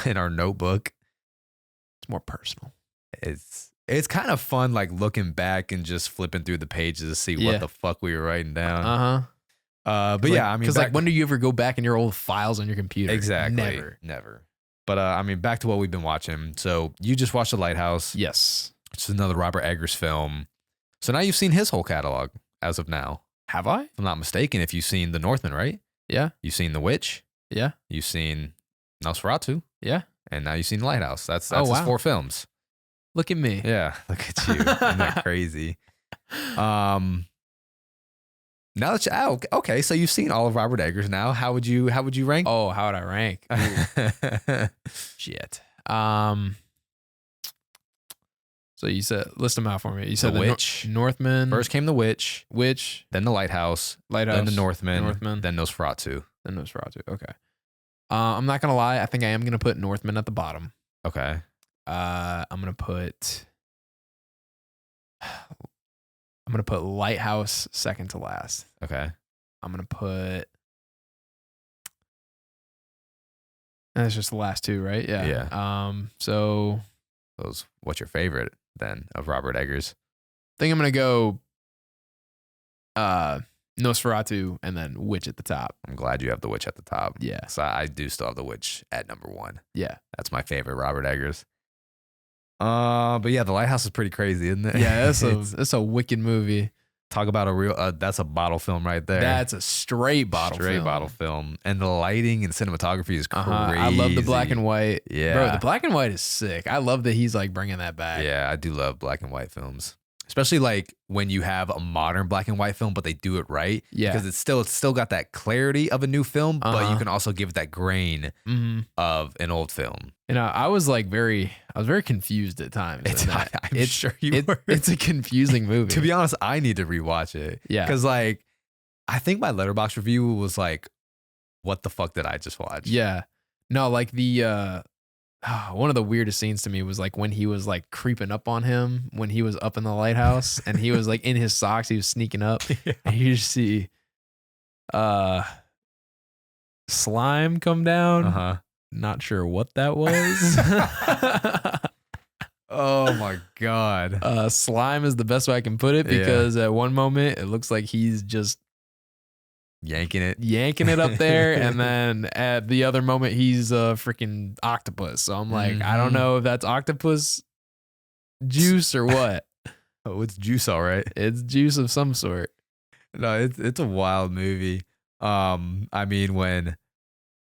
in our notebook.
It's more personal.
It's kind of fun like looking back and just flipping through the pages to see what the fuck we were writing down. But yeah, I mean,
because like when do you ever go back in your old files on your computer?
Exactly. Never. But I mean, back to what we've been watching. So you just watched The Lighthouse.
Yes.
It's another Robert Eggers film. So now you've seen his whole catalog as of now.
Have I?
If I'm not mistaken, if you've seen The Northman, right?
Yeah.
You've seen The Witch.
Yeah.
You've seen Nosferatu.
Yeah.
And now you've seen The Lighthouse. That's his 4 films.
Look at me.
Yeah. Look at you. Isn't that crazy? Now that okay, so you've seen all of Robert Eggers now. How would you rank?
Oh, how would I rank? Shit. So you said list them out for me. You said
The Witch,
Northman.
First came The Witch,
then
The Lighthouse, then The Northman, then Nosferatu.
Okay. I'm not gonna lie. I think I am gonna put Northman at the bottom.
Okay.
I'm gonna put Lighthouse second to last.
Okay.
I'm gonna put. That's just the last two, right? Yeah.
Yeah.
So.
What's your favorite then of Robert Eggers?
I think I'm gonna go. Nosferatu and then Witch at the top.
I'm glad you have The Witch at the top.
Yeah.
So I do still have The Witch at number 1.
Yeah.
That's my favorite Robert Eggers. But yeah, The Lighthouse is pretty crazy, isn't it?
Yeah, that's a wicked movie.
Talk about a real, that's a bottle film right there.
That's a straight bottle
film. And the lighting and cinematography is crazy.
I love the black and white.
Yeah.
Bro, the black and white is sick. I love that he's like bringing that back.
Yeah, I do love black and white films. Especially like when you have a modern black and white film, but they do it right.
Yeah.
Because it's still got that clarity of a new film, but you can also give it that grain of an old film.
And I was very confused at times.
I'm sure you were.
It's a confusing movie.
To be honest, I need to rewatch it.
Yeah.
Because like, I think my Letterboxd review was like, what the fuck did I just watch?
Yeah. No, like the one of the weirdest scenes to me was like when he was like creeping up on him when he was up in the lighthouse and he was like in his socks, he was sneaking up.
Yeah.
And you just see slime come down.
Uh-huh.
Not sure what that was.
Oh my God.
Slime is the best way I can put it because at one moment it looks like he's just
yanking
it up there, and then at the other moment he's a freaking octopus. So I'm like, I don't know if that's octopus juice or what.
Oh, it's juice, all right.
It's juice of some sort.
No, it's a wild movie. I mean, when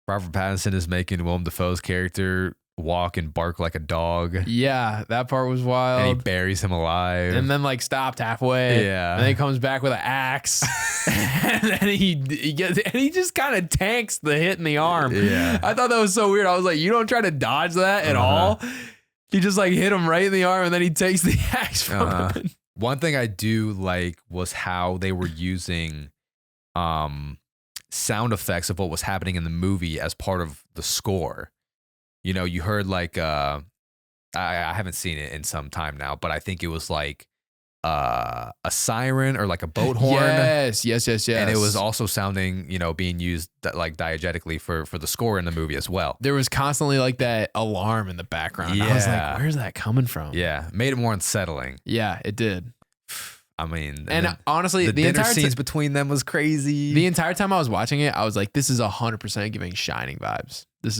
Robert Pattinson is making Willem Dafoe's character walk and bark like a dog.
Yeah, that part was wild.
And he buries him alive.
And then like stopped halfway.
Yeah.
And then he comes back with an axe. And then he gets and he just kind of tanks the hit in the arm.
Yeah.
I thought that was so weird. I was like, you don't try to dodge that at all. He just like hit him right in the arm and then he takes the axe from him.
One thing I do like was how they were using sound effects of what was happening in the movie as part of the score. You know, you heard like I haven't seen it in some time now, but I think it was like a siren or like a boat horn.
Yes.
And it was also sounding, you know, being used like diegetically for the score in the movie as well.
There was constantly like that alarm in the background.
Yeah.
I was like, where's that coming from?
Yeah, made it more unsettling.
Yeah, it did.
I mean,
and honestly,
the dinner
entire
scenes between them was crazy.
The entire time I was watching it, I was like, this is 100% giving Shining vibes. This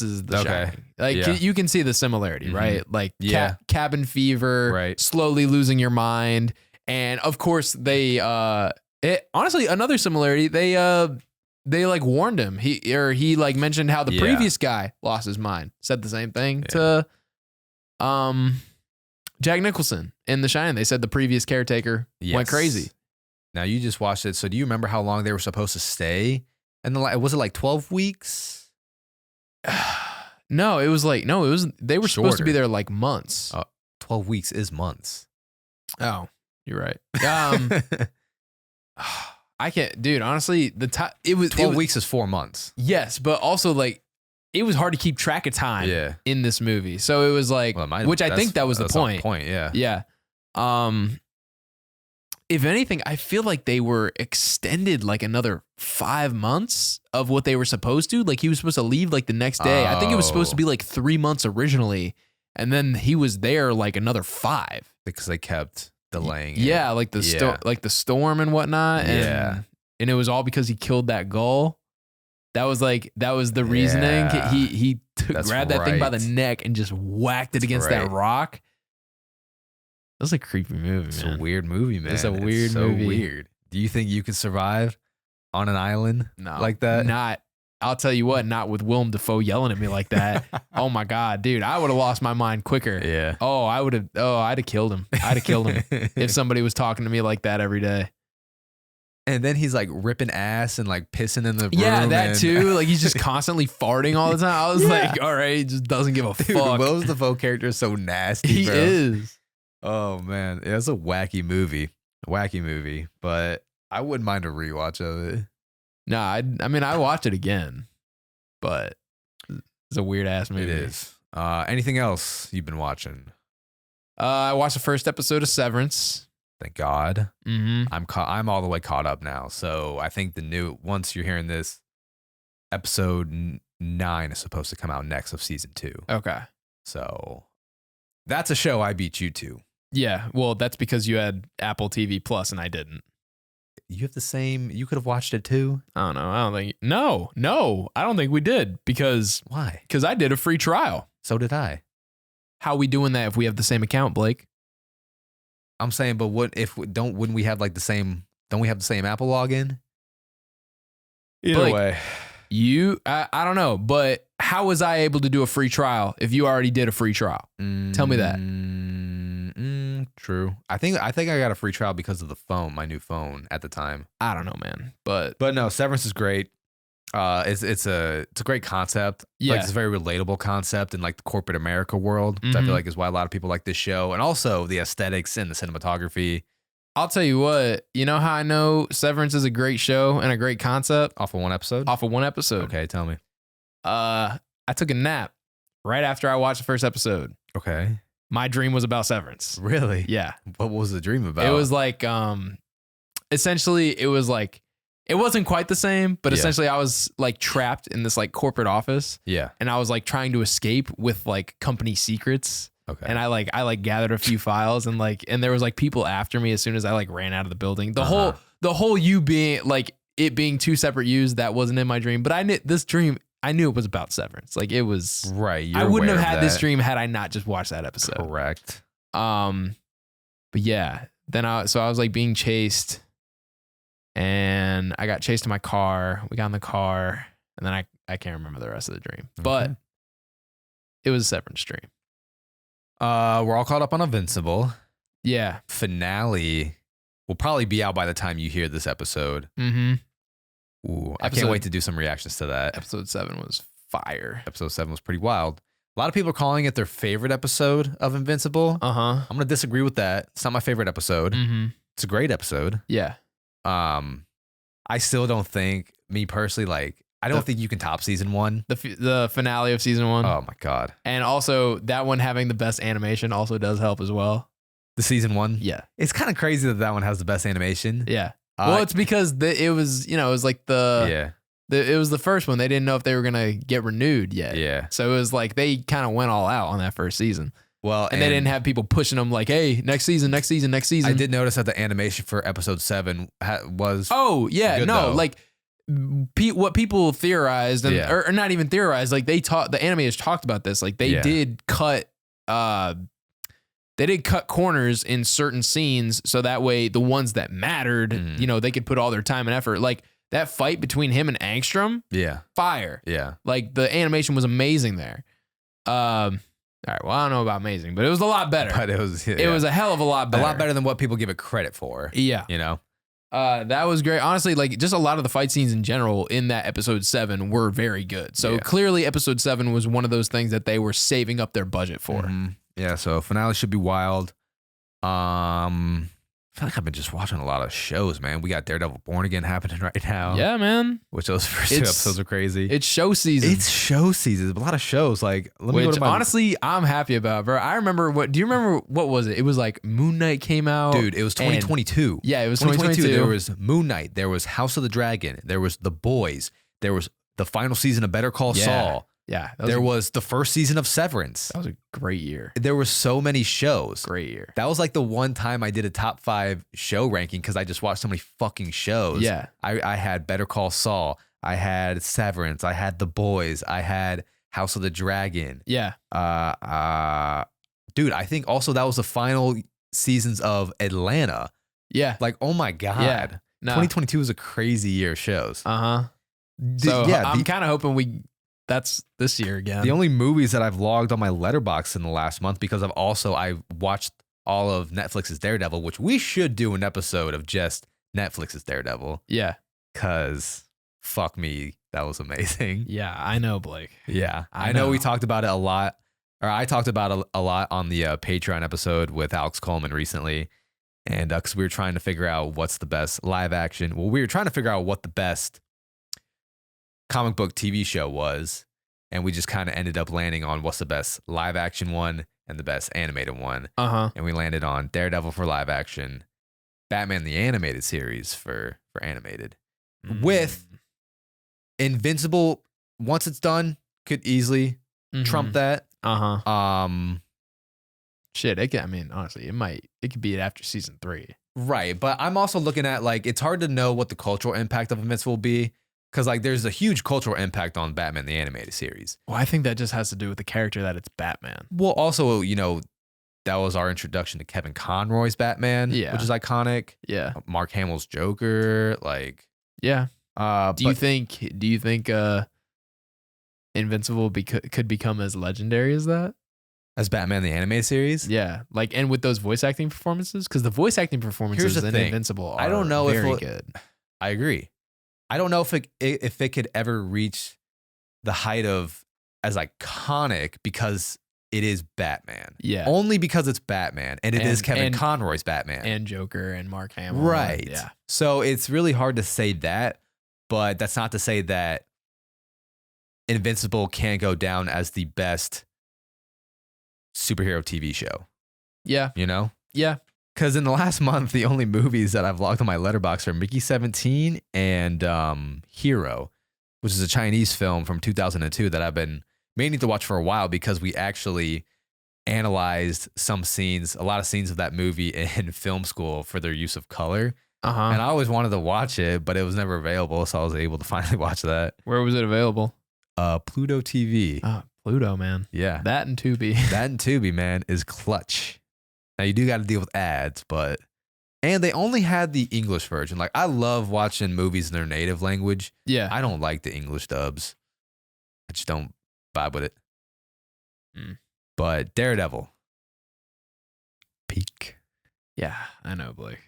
is the Shining. Like you can see the similarity, right? Like cabin fever,
right?
Slowly losing your mind, and of course they honestly another similarity. They like warned him. He like mentioned how the previous guy lost his mind. Said the same thing to Jack Nicholson in The Shining. They said the previous caretaker went crazy.
Now you just watched it, so do you remember how long they were supposed to stay? And was it like 12 weeks?
No, it was they were supposed to be there like months.
12 weeks is months.
Oh, you're right. I can't, dude. Honestly, it was
12 weeks is 4 months.
Yes, but also like it was hard to keep track of time in this movie. So it was like, which I think that was the point. Yeah. If anything, I feel like they were extended like another 5 months of what they were supposed to. Like he was supposed to leave like the next day. I think it was supposed to be like 3 months originally. And then he was there like another 5.
Because they kept delaying it.
Yeah, like the storm and whatnot. And it was all because he killed that gull. That was the reasoning. He grabbed that thing by the neck and just whacked it against that rock. That's a creepy movie,
It's
man.
a weird movie, man.
It's a weird movie.
So weird. Do you think you could survive on an island like that?
I'll tell you what, not with Willem Dafoe yelling at me like that. Oh my God, dude. I would have lost my mind quicker.
Yeah.
Oh, I'd have killed him. I'd have killed him if somebody was talking to me like that every day.
And then he's like ripping ass and like pissing in the room.
Yeah, that too. Like he's just constantly farting all the time. I was like, all right, he just doesn't give a fuck.
Willem Dafoe character is so nasty,
He
bro.
is.
Oh man, it's a wacky movie. But I wouldn't mind a rewatch of it.
No, I mean, I watch it again, but it's a weird ass movie.
It is. Anything else you've been watching?
I watched the first episode of Severance.
Thank God.
Mm-hmm.
I'm all the way caught up now. So I think once you're hearing this, episode 9 is supposed to come out next of season 2.
Okay.
So that's a show I beat you to.
Yeah. Well, that's because you had Apple TV Plus and I didn't.
You have the same. You could have watched it too.
I don't know. No, I don't think we did because
why?
Because I did a free trial.
So did I.
How are we doing that if we have the same account, Blake?
I'm saying, but wouldn't we have like the same? Don't we have the same Apple login?
Either way, I don't know, but how was I able to do a free trial if you already did a free trial? Tell me that.
True. I think I got a free trial because of the phone, my new phone at the time.
I don't know, man, but
no, Severance is great. It's a great concept.
Yeah,
like, it's a very relatable concept in like the corporate America world. Mm-hmm. I feel like is why a lot of people like this show, and also the aesthetics and the cinematography.
I'll tell you what. You know how I know Severance is a great show and a great concept?
Off of one episode.
Off of one episode.
Okay, tell me.
I took a nap right after I watched the first episode.
Okay.
My dream was about Severance.
Really?
Yeah.
What was the dream about?
It was like, essentially, it was like, it wasn't quite the same, but essentially I was like trapped in this like corporate office.
Yeah.
And I was like trying to escape with like company secrets.
Okay.
And I gathered a few files and there was like people after me as soon as I like ran out of the building. The whole you being like it being two separate yous, that wasn't in my dream. But I knew this dream, I knew it was about Severance. Like it was
right.
I wouldn't have had this dream had I not just watched that episode.
Correct.
But yeah, then I was like being chased. And I got chased in my car. We got in the car. And then I can't remember the rest of the dream.
Okay.
But it was a Severance dream.
We're all caught up on Invincible.
Yeah.
Finale will probably be out by the time you hear this episode.
Mm-hmm.
Ooh, I can't wait to do some reactions to that.
Episode 7 was fire.
Episode 7 was pretty wild. A lot of people are calling it their favorite episode of Invincible.
Uh-huh.
I'm going to disagree with that. It's not my favorite episode.
Mm-hmm.
It's a great episode.
Yeah.
I still don't think, me personally, like, I don't think you can top season 1.
The finale of season 1.
Oh my God.
And also that one having the best animation also does help as well.
The season 1?
Yeah.
It's kind of crazy that one has the best animation.
Yeah. Well, it's because it was, it was like it was the first one. They didn't know if they were going to get renewed yet.
Yeah.
So it was like they kind of went all out on that first season.
Well,
and they didn't have people pushing them like, hey, next season. I
did notice that the animation for episode 7 was.
Oh, yeah.
good,
No,
though.
like what people theorized and
Yeah.
or not even theorized, like the animators talked about this. Like they did cut corners in certain scenes so that way the ones that mattered, they could put all their time and effort. Like that fight between him and Angstrom, fire.
Yeah.
Like the animation was amazing there. All right, well, I don't know about amazing, but it was a lot better.
But it was
a hell of a lot better.
A lot better than what people give it credit for.
Yeah. That was great. Honestly, like just a lot of the fight scenes in general in that episode 7 were very good. So clearly episode 7 was one of those things that they were saving up their budget for.
Mm-hmm. Yeah, so finale should be wild. I feel like I've been just watching a lot of shows, man. We got Daredevil Born Again happening right now.
Yeah, man.
Which those first 2 episodes are crazy.
It's show season.
It's show season. A lot of shows. Like, let me go to my...
honestly, I'm happy about, bro. I remember do you remember what was it? It was like Moon Knight came out.
Dude, it was 2022.
Yeah, it was 2022.
There was Moon Knight. There was House of the Dragon. There was The Boys. There was the final season of Better Call Saul.
Yeah.
There was the first season of Severance.
That was a great year.
There were so many shows.
Great year.
That was like the one time I did a top 5 show ranking because I just watched so many fucking shows.
Yeah.
I had Better Call Saul. I had Severance. I had The Boys. I had House of the Dragon.
Yeah.
Dude, I think also that was the final seasons of Atlanta.
Yeah.
Like, oh my God.
Yeah. No.
2022 was a crazy year of shows.
Uh-huh. So I'm kind of hoping that's this year again.
The only movies that I've logged on my letterbox in the last month because I watched all of Netflix's Daredevil, which we should do an episode of just Netflix's Daredevil.
Yeah.
Cause fuck me, that was amazing.
Yeah, I know, Blake.
Yeah. I know we talked about it a lot, or I talked about it a lot on the Patreon episode with Alex Coleman recently. And because we were trying to figure out what's the best live action. Well, we were trying to figure out what the best comic book TV show was, and we just kind of ended up landing on what's the best live action one and the best animated one. And we landed on Daredevil for live action, Batman the Animated Series for animated, with Invincible. Once it's done, could easily trump that.
Shit, honestly, it could be it after season 3.
Right, but I'm also looking at like it's hard to know what the cultural impact of Invincible will be. Because like there's a huge cultural impact on Batman the Animated Series.
Well, I think that just has to do with the character that it's Batman.
Well, also, that was our introduction to Kevin Conroy's Batman, which is iconic.
Yeah.
Mark Hamill's Joker, like.
Yeah. Do you think Invincible could become as legendary as that?
As Batman the Animated Series?
Yeah. Like, and with those voice acting performances? Because the voice acting performances in Invincible are very good.
I agree. I don't know if it could ever reach the height of as iconic because it is Batman.
Yeah.
Only because it's Batman and it is Kevin Conroy's Batman.
And Joker and Mark Hamill.
Right.
Yeah.
So it's really hard to say that, but that's not to say that Invincible can't go down as the best superhero TV show.
Yeah.
You know?
Yeah.
Because in the last month, the only movies that I've logged on my letterbox are Mickey 17 and Hero, which is a Chinese film from 2002 that I've been meaning to watch for a while because we actually analyzed some scenes, a lot of scenes of that movie in film school for their use of color. And I always wanted to watch it, but it was never available, so I was able to finally watch that.
Where was it available?
Pluto TV.
Oh, Pluto, man.
Yeah.
That and Tubi.
That and Tubi, man, is clutch. Now, you do got to deal with ads, but... And they only had the English version. Like, I love watching movies in their native language.
Yeah.
I don't like the English dubs. I just don't vibe with it. But Daredevil. Peak.
Yeah, I know, Blake.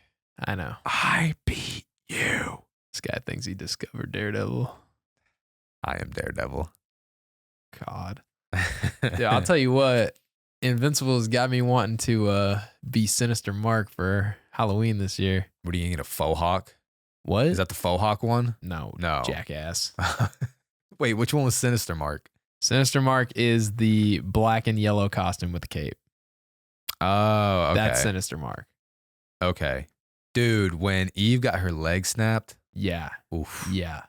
I know.
I beat you.
This guy thinks he discovered Daredevil.
I am Daredevil.
God. Yeah, I'll tell you what. Invincible's got me wanting to be Sinister Mark for Halloween this year.
What are you going to get, a faux hawk?
What?
Is that the faux hawk one?
No. Jackass.
Wait, which one was Sinister Mark?
Sinister Mark is the black and yellow costume with the cape.
Oh, okay.
That's Sinister Mark.
Okay. Dude, when Eve got her leg snapped.
Yeah.
Oof.
Yeah.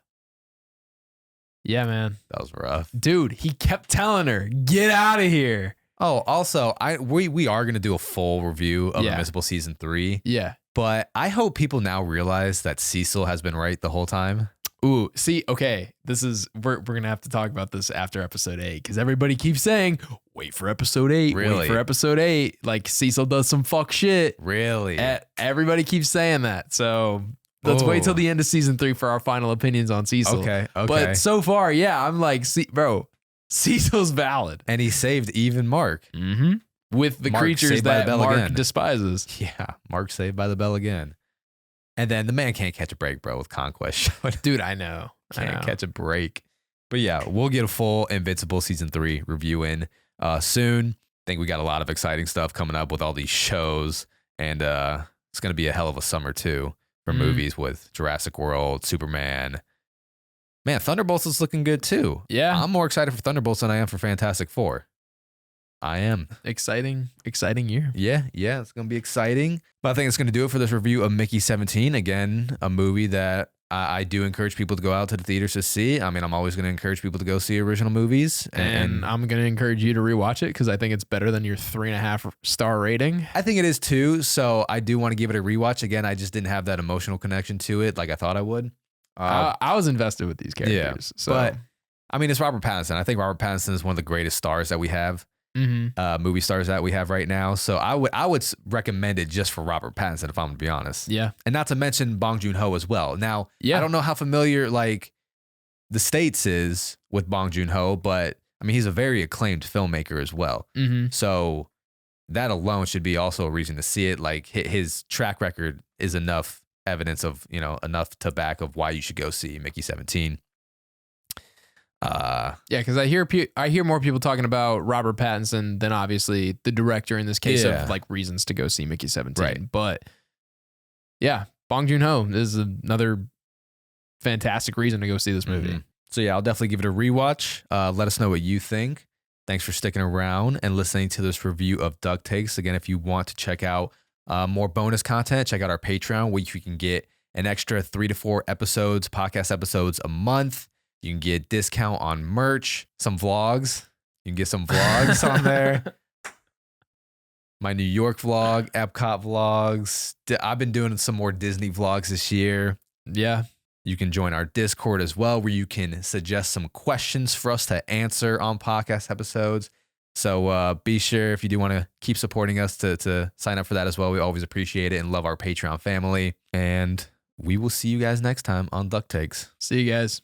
Yeah, man.
That was rough.
Dude, he kept telling her, get out of here.
Oh, also, we are going to do a full review of Invincible Season 3.
Yeah.
But I hope people now realize that Cecil has been right the whole time.
Ooh, see, okay. We're going to have to talk about this after episode 8 because everybody keeps saying, wait for episode 8.
Really?
Wait for episode 8. Like Cecil does some fuck shit.
Really?
Everybody keeps saying that. So let's wait till the end of season 3 for our final opinions on Cecil.
Okay.
But so far, yeah, I'm like, bro, Cecil's valid.
And he saved Eve and Mark.
Mm-hmm. With the
Mark
creatures that Mark
again.
despises.
Yeah, Mark saved by the bell again. And then the man can't catch a break, bro, with Conquest.
Dude, I know.
Can't catch a break. But yeah, we'll get a full Invincible Season 3 review in soon. I think we got a lot of exciting stuff coming up with all these shows. And it's going to be a hell of a summer, too, for movies with Jurassic World, Superman. Man, Thunderbolts is looking good, too.
Yeah.
I'm more excited for Thunderbolts than I am for Fantastic Four. I am.
Exciting year.
Yeah, it's going to be exciting. But I think it's going to do it for this review of Mickey 17. Again, a movie that I do encourage people to go out to the theaters to see. I mean, I'm always going to encourage people to go see original movies.
And I'm going to encourage you to rewatch it because I think it's better than your 3.5 star rating.
I think it is too. So I do want to give it a rewatch. Again, I just didn't have that emotional connection to it like I thought I would.
I was invested with these characters.
Yeah,
so.
But I mean, it's Robert Pattinson. I think Robert Pattinson is one of the greatest stars that we have. Movie stars that we have right now. So I would recommend it just for Robert Pattinson, if I'm to be honest.
Yeah.
And not to mention Bong Joon Ho as well. Now,
I
don't know how familiar like the States is with Bong Joon Ho, but I mean, he's a very acclaimed filmmaker as well. So that alone should be also a reason to see it. Like his track record is enough evidence of, enough to back of why you should go see Mickey 17.
Yeah, because I hear more people talking about Robert Pattinson than obviously the director in this case of like reasons to go see Mickey 17.
Right.
But yeah, Bong Joon Ho is another fantastic reason to go see this movie.
So yeah, I'll definitely give it a rewatch. Let us know what you think. Thanks for sticking around and listening to this review of Duck Takes. Again, if you want to check out more bonus content, check out our Patreon, where you can get an extra 3 to 4 podcast episodes a month. You can get discount on merch, some vlogs. You can get some vlogs on there. My New York vlog, Epcot vlogs. I've been doing some more Disney vlogs this year.
Yeah.
You can join our Discord as well, where you can suggest some questions for us to answer on podcast episodes. So be sure, if you do want to keep supporting us, to sign up for that as well. We always appreciate it and love our Patreon family. And we will see you guys next time on Duck Takes.
See you guys.